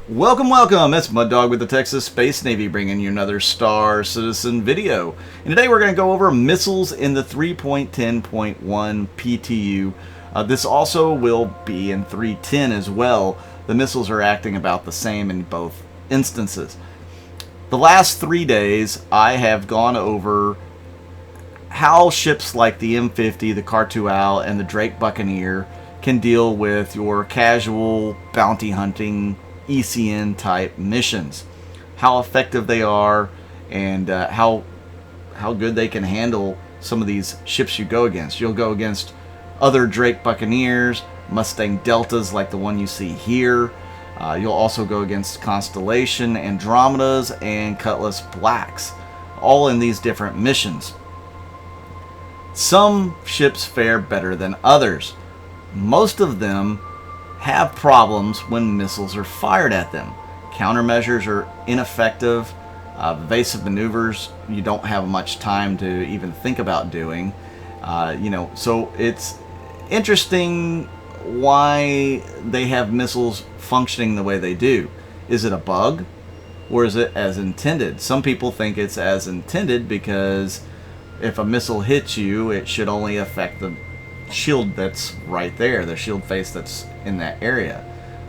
Welcome, welcome! It's Mud Dog with the Texas Space Navy bringing you another Star Citizen video. And today we're going to go over missiles in the 3.10.1 PTU. This also will be in 3.10 as well. The missiles are acting about the same in both instances. The last 3 days I have gone over how ships like the M50, the Khartu-Al, and the Drake Buccaneer can deal with your casual bounty hunting ECN type missions, how effective they are, and how good they can handle some of these ships you go against. You'll go against other Drake Buccaneers, Mustang Deltas like the one you see here. You'll also go against Constellation, Andromedas, and Cutlass Blacks, all in these different missions. Some ships fare better than others. Most of them have problems when missiles are fired at them. Countermeasures are ineffective. Evasive maneuvers you don't have much time to even think about doing. So it's interesting why they have missiles functioning the way they do. Is it a bug, or is it as intended? Some people think it's as intended because if a missile hits you, it should only affect the shield that's right there, the shield face that's in that area.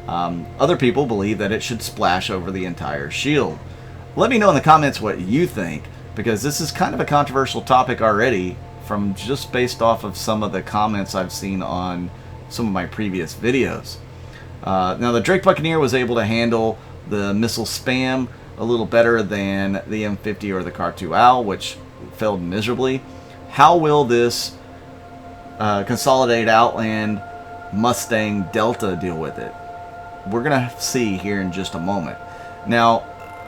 Other people believe that it should splash over the entire shield. Let me know in the comments what you think, because this is kind of a controversial topic already from just based off of some of the comments I've seen on some of my previous videos. Now the Drake Buccaneer was able to handle the missile spam a little better than the M50 or the Khartu-Al, which failed miserably. How will this Consolidated Outland Mustang Delta deal with it? We're gonna see here in just a moment. Now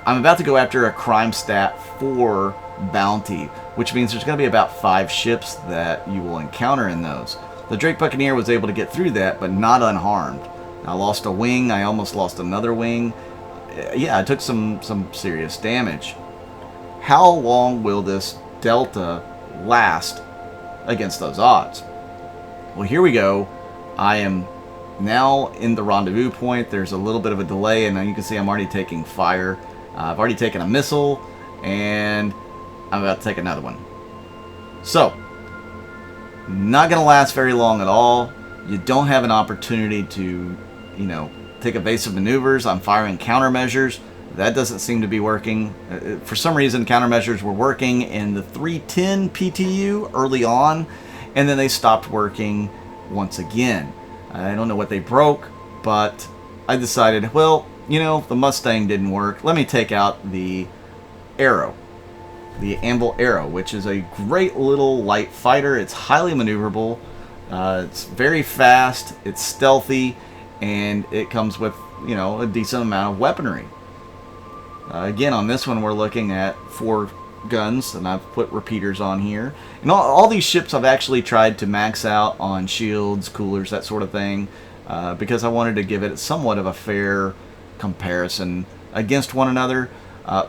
I'm about to go after a crime stat 4 bounty, which means there's going to be about 5 ships that you will encounter in those. The Drake Buccaneer was able to get through that, but not unharmed. I lost a wing, I almost lost another wing. Yeah, I took some serious damage. How long will this Delta last against those odds? Well, here we go. I am now in the rendezvous point. There's a little bit of a delay, and you can see I'm already taking fire. I've already taken a missile, and I'm about to take another one. So, not going to last very long at all. You don't have an opportunity to, take evasive maneuvers. I'm firing countermeasures. That doesn't seem to be working. For some reason, countermeasures were working in the 310 PTU early on, and then they stopped working once again. I don't know what they broke, but I decided, well, the Mustang didn't work. Let me take out the Arrow, the Anvil Arrow, which is a great little light fighter. It's highly maneuverable. It's very fast. It's stealthy, and it comes with, a decent amount of weaponry. Again, on this one, we're looking at 4 guns, and I've put repeaters on here. And all these ships I've actually tried to max out on shields, coolers, that sort of thing, because I wanted to give it somewhat of a fair comparison against one another.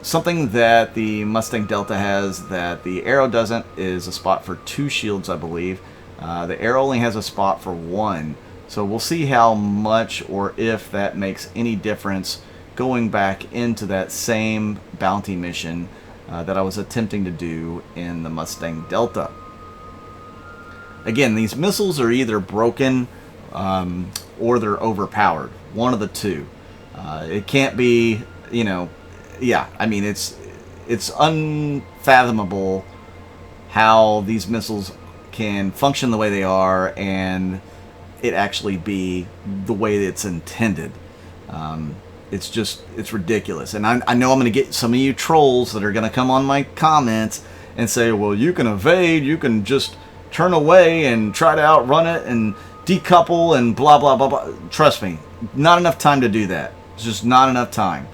Something that the Mustang Delta has that the Arrow doesn't is a spot for 2 shields, I believe. The Arrow only has a spot for 1. So we'll see how much or if that makes any difference going back into that same bounty mission that I was attempting to do in the Mustang Delta. Again, these missiles are either broken or they're overpowered. One of the two. It can't be, it's unfathomable how these missiles can function the way they are and it actually be the way it's intended. It's ridiculous. And I know I'm going to get some of you trolls that are going to come on my comments and say, well, you can evade, you can just turn away and try to outrun it and decouple and blah, blah, blah, blah. Trust me, not enough time to do that. It's just not enough time.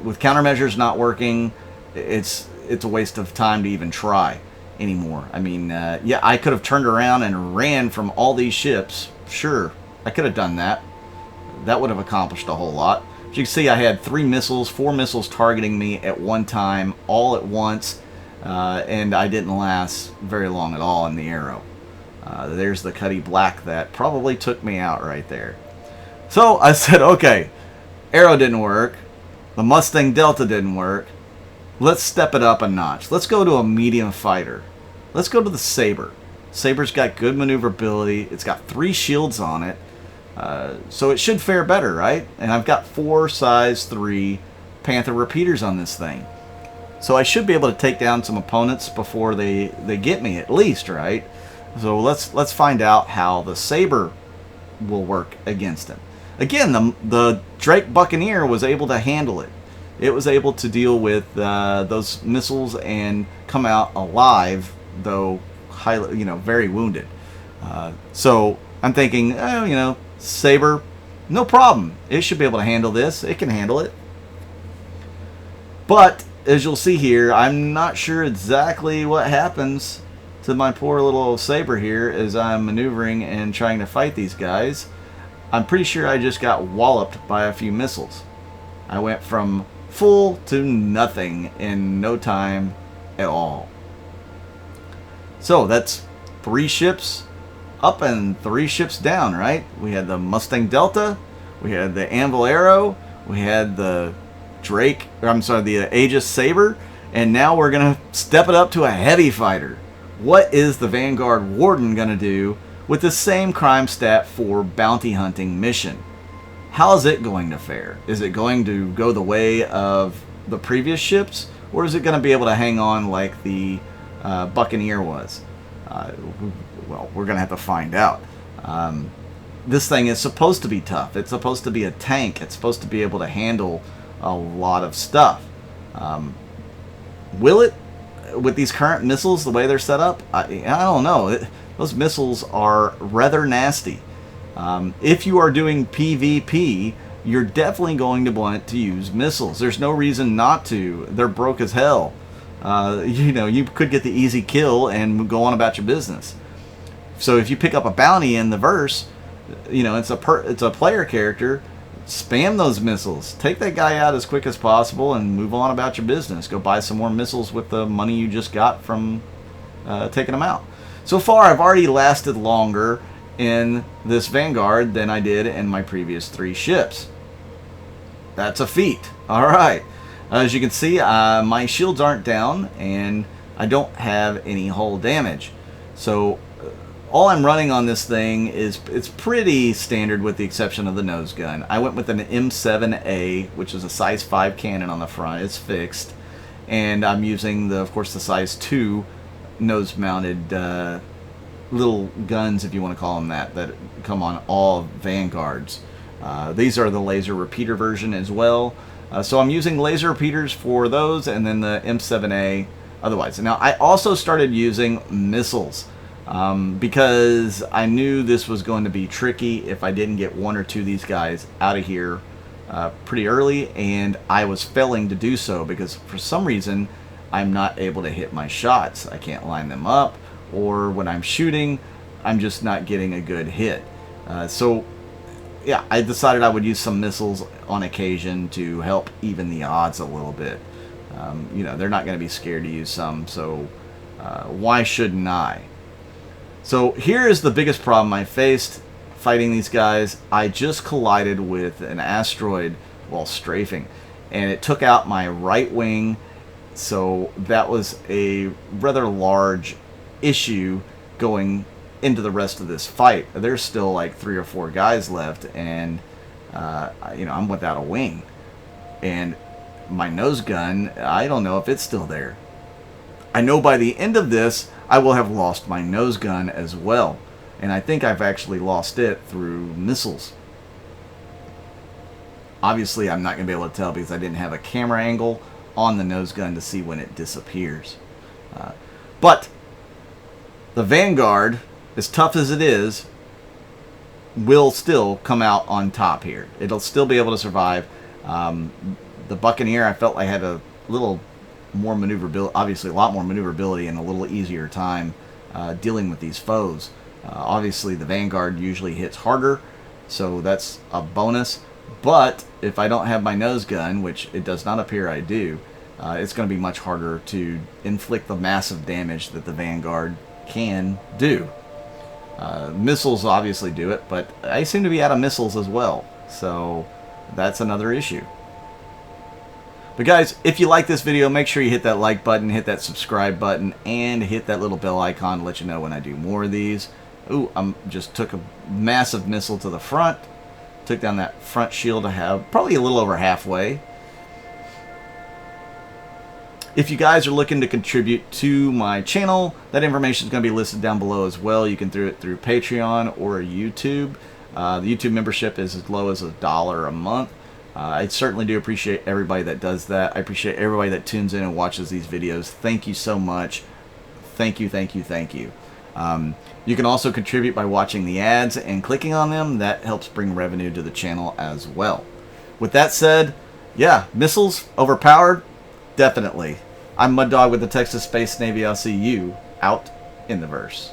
With countermeasures not working, it's a waste of time to even try anymore. I mean, yeah, I could have turned around and ran from all these ships. Sure, I could have done that. That would have accomplished a whole lot. As you can see, I had 4 missiles targeting me at one time, all at once, and I didn't last very long at all in the Arrow. There's the Cutty Black that probably took me out right there. So I said, okay, Arrow didn't work. The Mustang Delta didn't work. Let's step it up a notch. Let's go to a medium fighter. Let's go to the Saber. Saber's got good maneuverability. It's got 3 shields on it. So it should fare better, right? And I've got 4 size 3 Panther repeaters on this thing. So I should be able to take down some opponents before they get me, at least, right? So let's find out how the Saber will work against him. Again, the Drake Buccaneer was able to handle it. It was able to deal with those missiles and come out alive, though highly, very wounded. So I'm thinking, Saber, no problem. It should be able to handle this. It can handle it. But as you'll see here, I'm not sure exactly what happens to my poor little Saber here as I'm maneuvering and trying to fight these guys. I'm pretty sure I just got walloped by a few missiles. I went from full to nothing in no time at all. So that's 3 ships up and 3 ships down, right? We had the Mustang Delta, we had the Anvil Arrow, we had the the Aegis Saber, and now we're going to step it up to a heavy fighter. What is the Vanguard Warden going to do with the same crime stat for bounty hunting mission? How is it going to fare? Is it going to go the way of the previous ships, or is it going to be able to hang on like the Buccaneer was? Well, we're going to have to find out. This thing is supposed to be tough. It's supposed to be a tank. It's supposed to be able to handle a lot of stuff. Will it, with these current missiles, the way they're set up? I don't know. Those missiles are rather nasty. If you are doing PvP, you're definitely going to want to use missiles. There's no reason not to. They're broke as hell. You could get the easy kill and go on about your business. So if you pick up a bounty in the verse, it's a player character. Spam those missiles. Take that guy out as quick as possible and move on about your business. Go buy some more missiles with the money you just got from taking them out. So far, I've already lasted longer in this Vanguard than I did in my previous 3 ships. That's a feat. All right. As you can see, my shields aren't down, and I don't have any hull damage. So all I'm running on this thing it's pretty standard with the exception of the nose gun. I went with an M7A, which is a size 5 cannon on the front. It's fixed. And I'm using, of course, the size 2 nose-mounted little guns, if you want to call them that come on all Vanguards. These are the laser repeater version as well. So I'm using laser repeaters for those, and then the M7A otherwise. Now, I also started using missiles because I knew this was going to be tricky if I didn't get 1 or 2 of these guys out of here pretty early, and I was failing to do so because for some reason I'm not able to hit my shots. I can't line them up, or when I'm shooting, I'm just not getting a good hit. So yeah, I decided I would use some missiles on occasion to help even the odds a little bit. They're not going to be scared to use some, so why shouldn't I? So here is the biggest problem I faced fighting these guys. I just collided with an asteroid while strafing, and it took out my right wing, so that was a rather large issue going into the rest of this fight. There's still like 3 or 4 guys left, and I'm without a wing, and my nose gun, I don't know if it's still there. I know by the end of this I will have lost my nose gun as well, and I think I've actually lost it through missiles. Obviously I'm not going to be able to tell because I didn't have a camera angle on the nose gun to see when it disappears. But the Vanguard, as tough as it is, will still come out on top here. It'll still be able to survive. The Buccaneer, I felt I had a little more maneuverability, obviously a lot more maneuverability and a little easier time dealing with these foes. Obviously the Vanguard usually hits harder, so that's a bonus. But if I don't have my nose gun, which it does not appear I do, it's going to be much harder to inflict the massive damage that the Vanguard can do. Missiles obviously do it, but I seem to be out of missiles as well. So that's another issue. But guys, if you like this video, make sure you hit that like button, hit that subscribe button, and hit that little bell icon to let you know when I do more of these. Ooh, I just took a massive missile to the front. Took down that front shield I have, probably a little over halfway. If you guys are looking to contribute to my channel, that information is going to be listed down below as well. You can do it through Patreon or YouTube. The YouTube membership is as low as $1 a month. I certainly do appreciate everybody that does that. I appreciate everybody that tunes in and watches these videos. Thank you so much. Thank you, thank you, thank you. You can also contribute by watching the ads and clicking on them. That helps bring revenue to the channel as well. With that said, yeah, missiles overpowered? Definitely. I'm Mud Dog with the Texas Space Navy. I'll see you out in the verse.